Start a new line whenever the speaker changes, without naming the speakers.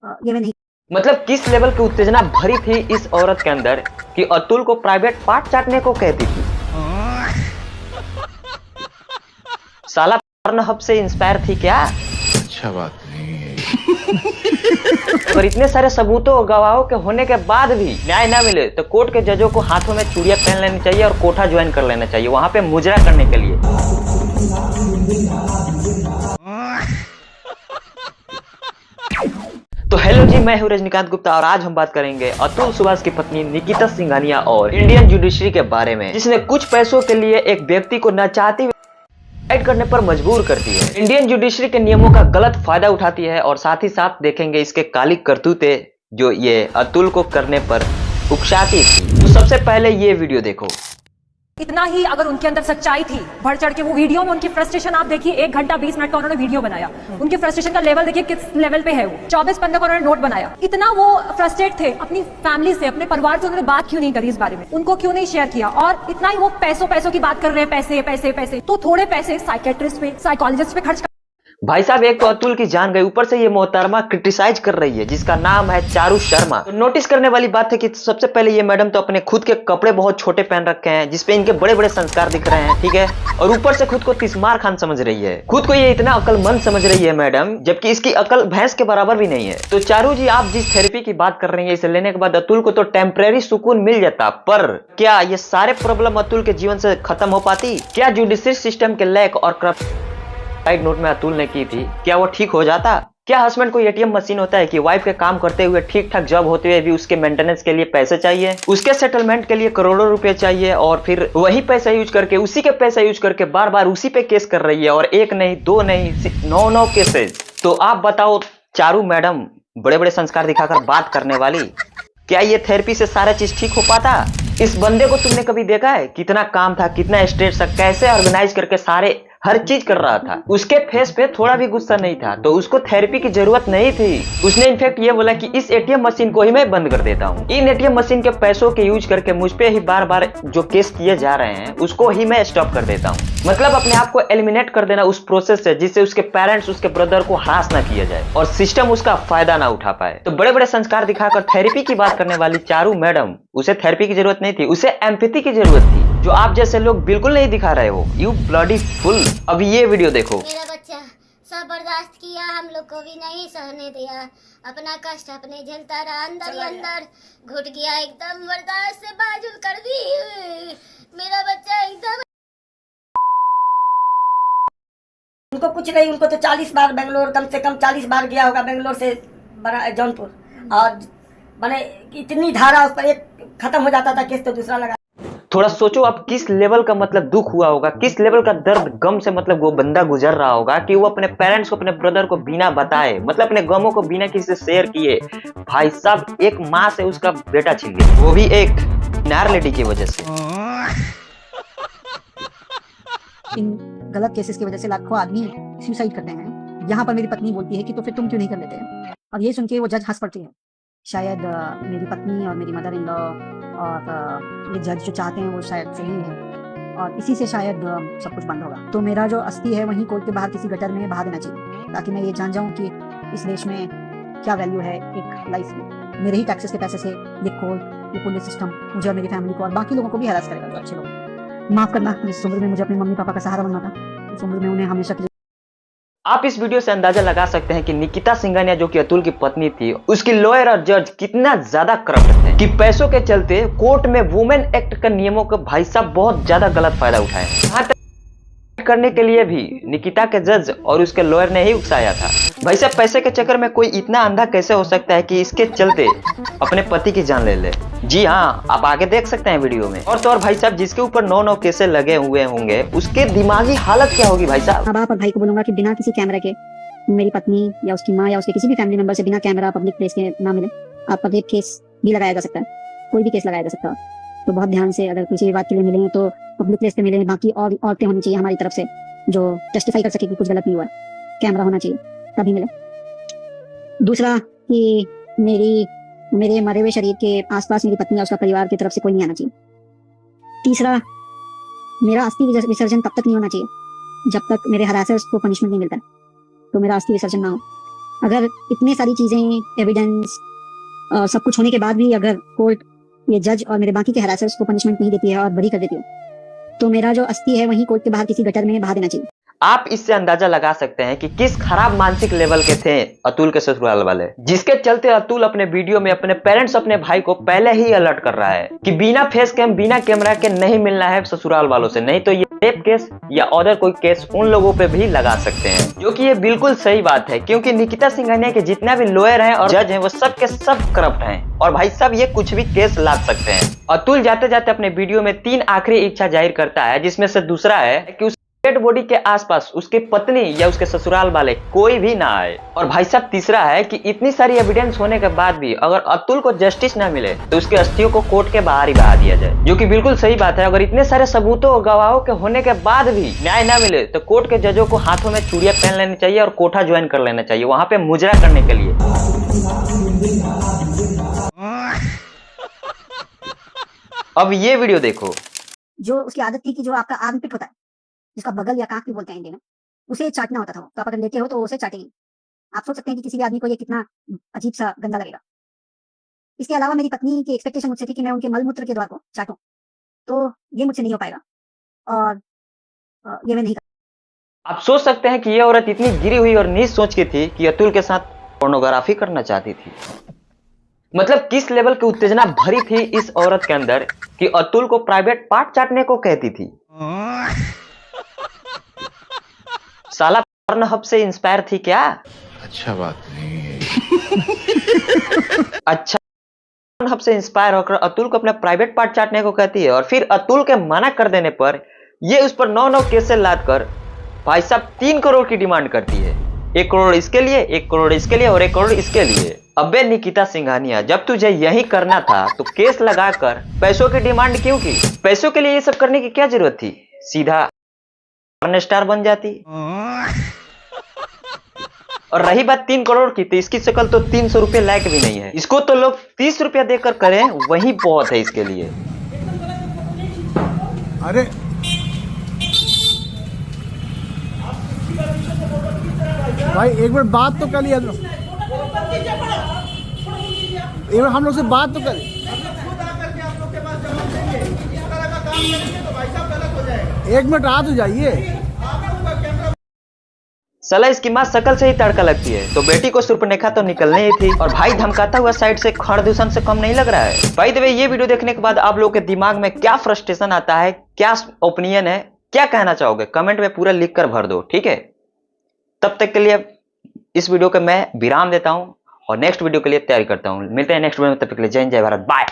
ये मैं नहीं।
मतलब किस लेवल की उत्तेजना भरी थी इस औरत के अंदर कि अतुल को प्राइवेट पार्ट चाटने को कहती थी। साला हब से इंस्पायर थी क्या?
अच्छा बात नहीं है।
अगर इतने सारे सबूतों और गवाहों के होने के बाद भी न्याय ना मिले तो कोर्ट के जजों को हाथों में चूड़ियां पहन लेनी चाहिए और कोठा ज्वाइन कर लेना चाहिए वहां पे मुजरा करने के लिए। तो हेलो जी, मैं हूं रजनीकांत गुप्ता और आज हम बात करेंगे अतुल सुभाष की पत्नी निकिता सिंघानिया और इंडियन जुडिशरी के बारे में, जिसने कुछ पैसों के लिए एक व्यक्ति को न चाहते हुए फाइट करने पर मजबूर करती है, इंडियन जुडिशरी के नियमों का गलत फायदा उठाती है और साथ ही साथ देखेंगे इसके काली करतूते जो ये अतुल को करने पर उकसाती थी। तो सबसे पहले ये वीडियो देखो।
इतना ही अगर उनके अंदर सच्चाई थी, बढ़ चढ़ के वो वीडियो में उनकी फ्रस्ट्रेशन आप देखिए, 1 घंटा 20 मिनट का उन्होंने वीडियो बनाया, उनकी फ्रस्ट्रेशन का लेवल देखिए किस लेवल पे है। वो 24 पन्ने का उन्होंने नोट बनाया। इतना वो फ्रस्ट्रेट थे, अपनी फैमिली से, अपने परिवार से उन्होंने बात क्यों नहीं करी इस बारे में, उनको क्यों नहीं शेयर किया। और इतना ही वो पैसों की बात कर रहे हैं, पैसे पैसे पैसे। तो थोड़े पैसे साइकेट्रिस्ट पे, साइकोलॉजिस्ट पे खर्च।
भाई साहब, एक तो अतुल की जान गई, ऊपर से ये मोहतरमा क्रिटिसाइज कर रही है जिसका नाम है चारू शर्मा। तो नोटिस करने वाली बात है कि सबसे पहले ये मैडम तो अपने खुद के कपड़े बहुत छोटे पहन रखे हैं जिसपे इनके बड़े बड़े संस्कार दिख रहे हैं, ठीक है। और ऊपर से खुद को तिस्मार खान समझ रही है, खुद को ये इतना अकलमंद समझ रही है मैडम, जबकि इसकी अकल भैंस के बराबर भी नहीं है। तो चारू जी, आप जिस थेरेपी की बात कर रही है, इसे लेने के बाद अतुल को तो टेम्परेरी सुकून मिल जाता, पर क्या ये सारे प्रॉब्लम अतुल के जीवन से खत्म हो पाती? क्या जुडिशरी सिस्टम के लैक और साइड नोट में अतुल ने की थी, क्या वो ठीक हो जाता? क्या हस्बैंड को एटीएम मशीन होता है कि वाइफ के काम करते हुए, ठीक ठाक जॉब होते हुए भी उसके मेंटेनेंस के लिए पैसे चाहिए, उसके सेटलमेंट के लिए करोड़ों रुपए चाहिए, और फिर वही पैसा यूज करके, उसी के पैसा यूज करके बार बार उसी पे केस कर रही है, और एक नहीं, दो नहीं, 9 केसेस। तो आप बताओ चारू मैडम, बड़े बड़े संस्कार दिखाकर बात करने वाली, क्या ये थेरेपी से सारा चीज ठीक हो पाता? इस बंदे को तुमने कभी देखा है कितना काम था, कितना स्ट्रेस था, कैसे ऑर्गेनाइज करके सारे हर चीज कर रहा था। उसके फेस पे थोड़ा भी गुस्सा नहीं था, तो उसको थेरेपी की जरूरत नहीं थी। उसने इनफैक्ट ये बोला कि इस एटीएम मशीन को ही मैं बंद कर देता हूँ, इन एटीएम मशीन के पैसों के यूज करके मुझ पे ही बार बार जो केस किए जा रहे हैं उसको ही मैं स्टॉप कर देता हूँ। मतलब अपने आप को एलिमिनेट कर देना उस प्रोसेस से, जिससे उसके पेरेंट्स, उसके ब्रदर को हरास ना किया जाए और सिस्टम उसका फायदा ना उठा पाए। तो बड़े बड़े संस्कार दिखाकर थेरेपी की बात करने वाली चारू मैडम, उसे थेरेपी की जरूरत नहीं थी, उसे एम्पैथी की जरूरत थी, जो आप जैसे लोग बिल्कुल नहीं दिखा रहे हो। You bloody fool. अब ये वीडियो देखो।
मेरा बच्चा सब बर्दाश्त किया, हम लोग को भी नहीं सहने दिया, अपना कष्ट अपने झेलता रहा, अंदर ही अंदर घुट गया, एकदम बर्दाश्त से बाजुल कर दी। मेरा बच्चा एकदम,
उनको कुछ नहीं, उनको तो 40 बार बेंगलोर, कम से कम 40 बार गया होगा बेंगलोर से जौनपुर, और मैंने इतनी धारा उस पर, एक खत्म हो जाता था केस तो दूसरा लगा।
थोड़ा सोचो आप किस लेवल का मतलब दुख हुआ होगा, किस लेवल का दर्द गम से मतलब वो बंदा गुजर रहा होगा कि वो अपने पेरेंट्स को, अपने ब्रदर को बिना बताए, मतलब अपने गमों को बिना किसी से शेयर किए, भाई साहब एक माँ से उसका बेटा छीन लिया, वो भी एक नार लेडी की वजह से।
इन गलत केसेस की वजह से लाखों आदमी सुसाइड करते हैं। यहाँ पर मेरी पत्नी बोलती है कि तो फिर तुम क्यों नहीं कर लेते? और ये सुन के वो जज हंस पड़ती है। शायद मेरी पत्नी और मेरी मदर इन लॉ और ये जज जो चाहते हैं वो शायद सही है, और इसी से शायद सब कुछ बंद होगा। तो मेरा जो अस्थि है वहीं कोर्ट के बाहर किसी गटर में बहा देना चाहिए, ताकि मैं ये जान जाऊं कि इस देश में क्या वैल्यू है एक लाइफ में। मेरे ही टैक्सेस के पैसे से ये कोर्ट, ये पुलिस सिस्टम मुझे और मेरी फैमिली को और बाकी लोगों को भी हरास करेगा। जो अच्छे लोग, माफ करना, जिस उम्र में मुझे अपने मम्मी पापा का सहारा बनना था, उस उम्र में उन्हें हमेशा।
आप इस वीडियो से अंदाजा लगा सकते हैं कि निकिता सिंघानिया जो कि अतुल की पत्नी थी, उसकी लॉयर और जज कितना ज्यादा करप्ट थे कि पैसों के चलते कोर्ट में वुमेन एक्ट के नियमों का भाई साहब बहुत ज्यादा गलत फायदा उठाए। यहाँ तक करने के लिए भी निकिता के जज और उसके लॉयर ने ही उकसाया था। भाई साहब, पैसे के चक्कर में कोई इतना अंधा कैसे हो सकता है कि इसके चलते अपने पति की जान ले ले? जी हाँ, आप आगे देख सकते हैं वीडियो में। और तो और भाई साहब, जिसके ऊपर 9 केसेस लगे हुए होंगे, उसके दिमागी हालत क्या होगी भाई साहब?
बाप और भाई को बोलूंगा कि बिना किसी कैमरे के मेरी पत्नी या उसकी माँ या उसके किसी भी फैमिली मेंबर से बिना कैमरा पब्लिक प्लेस के ना मिले। आप रेप केस भी लगाया जा सकता है, कोई भी केस लगाया जा सकता है। तो बहुत ध्यान से, अगर किसी भी बात के लिए मिलेंगे तो पब्लिक प्लेस पे मिलेंगे। बाकी और औरतें होनी चाहिए हमारी तरफ से जो टेस्टिफाई कर सके कि कुछ गलत नहीं हुआ, कैमरा होना चाहिए तभी मिले। दूसरा कि मेरे मरे हुए शरीर के आसपास मेरी पत्नी या उसका परिवार की तरफ से कोई नहीं आना चाहिए। तीसरा, मेरा अस्थि विसर्जन तब तक नहीं होना चाहिए जब तक मेरे हरासर्स को पनिशमेंट नहीं मिलता, तो मेरा अस्थि विसर्जन ना हो। अगर इतने सारी चीजें एविडेंस सब कुछ होने के बाद भी अगर कोर्ट ये जज और मेरे बाकी के हरासर्स को पनिशमेंट नहीं देती है और बरी कर देती है तो मेरा जो अस्थि है वहीं कोर्ट के बाहर किसी गटर में बहा देना चाहिए।
आप इससे अंदाजा लगा सकते हैं कि किस खराब मानसिक लेवल के थे अतुल के ससुराल वाले, जिसके चलते अतुल अपने वीडियो में अपने पेरेंट्स अपने भाई को पहले ही अलर्ट कर रहा है कि बिना फेस कैम बिना कैमरा के नहीं मिलना है ससुराल वालों से, नहीं तो ये रेप केस या अदर कोई केस उन लोगों पे भी लगा सकते हैं। जो कि ये बिल्कुल सही बात है, क्योंकि निकिता सिंघानिया के जितना भी लॉयर हैं और जज हैं वो सब के सब करप्ट हैं और भाई सब ये कुछ भी केस लाद सकते हैं। अतुल जाते जाते अपने वीडियो में 3 आखिरी इच्छा जाहिर करता है, जिसमें से दूसरा है कि डेड बॉडी के आसपास उसकी पत्नी या उसके ससुराल वाले कोई भी ना आए, और भाई साहब तीसरा है कि इतनी सारी एविडेंस होने के बाद भी अगर अतुल को जस्टिस ना मिले तो उसके अस्थियों को कोर्ट के बाहर ही बहा दिया जाए, जो कि बिल्कुल सही बात है। अगर इतने सारे सबूतों और गवाहों के होने के बाद भी न्याय ना मिले तो कोर्ट के जजों को हाथों में चूड़ियां पहन लेनी चाहिए और कोठा ज्वाइन कर लेना चाहिए वहां पे मुजरा करने के लिए। अब ये वीडियो देखो।
जो उसकी आदत थी कि जो आपका आर्मपिट होता है, जिसका बगल या कांख भी बोलते हैं हिंदी में, उसे चाटना होता था। तो आप अगर लेटे हो तो उसे चाटेंगे। आप सोच सकते हैं कि किसी भी आदमी को ये कितना अजीब सा गंदा लगेगा। इसके अलावा मेरी पत्नी की एक्सपेक्टेशन मुझसे थी कि मैं उनके मलमूत्र के द्वार को चाटूं, तो ये मुझसे नहीं हो पाएगा और ये मैं नहीं।
आप सोच सकते हैं कि ये औरत इतनी गिरी हुई और नीच सोच की थी कि अतुल के साथ पोर्नोग्राफी करना चाहती थी। मतलब किस लेवल की उत्तेजना भरी थी इस औरत के अंदर कि अतुल को प्राइवेट पार्ट चाटने को कहती थी। साला पोर्नहब से इंस्पायर थी क्या?
अच्छा बात नहीं है।
अच्छा, पोर्नहब से इंस्पायर होकर अतुल को अपना प्राइवेट पार्ट चाटने को कहती है और फिर अतुल के मना कर देने पर ये उस पर 9 केसेस लाद कर भाई साहब 3 करोड़ की डिमांड करती है। 1 करोड़ इसके लिए, 1 करोड़ इसके लिए और 1 करोड़ इसके लिए। अबे निकिता सिंघानिया, जब तुझे यही करना था तो केस लगाकर पैसों की डिमांड क्यों की? पैसों के लिए ये सब करने की क्या जरूरत थी? सीधा स्टार बन जाती। और रही बात 3 करोड़ की, तो इसकी शक्ल तो 300 रुपए लायक भी नहीं है। इसको तो लोग 30 रुपया देकर करें वही बहुत है इसके लिए।
अरे भाई एक बार बात तो कर लिया, एक बार हम लोग से बात तो कर। एक मिनट आ तो जाइए।
साला इसकी माँ शकल से ही तड़का लगती है, तो बेटी को सुर्पनेखा तो निकलने ही थी और भाई धमकाता हुआ साइड से खड़दूषण से कम नहीं लग रहा है। बाय द वे, ये वीडियो देखने के बाद आप लोगों के दिमाग में क्या फ्रस्ट्रेशन आता है, क्या ओपिनियन है, क्या कहना चाहोगे, कमेंट में पूरा लिख कर भर दो, ठीक है। तब तक के लिए इस वीडियो को मैं विराम देता हूं और नेक्स्ट वीडियो के लिए तैयारी करता हूं। मिलते हैं नेक्स्ट वीडियो में, तब तक के लिए जय हिंद, जय भारत, बाय।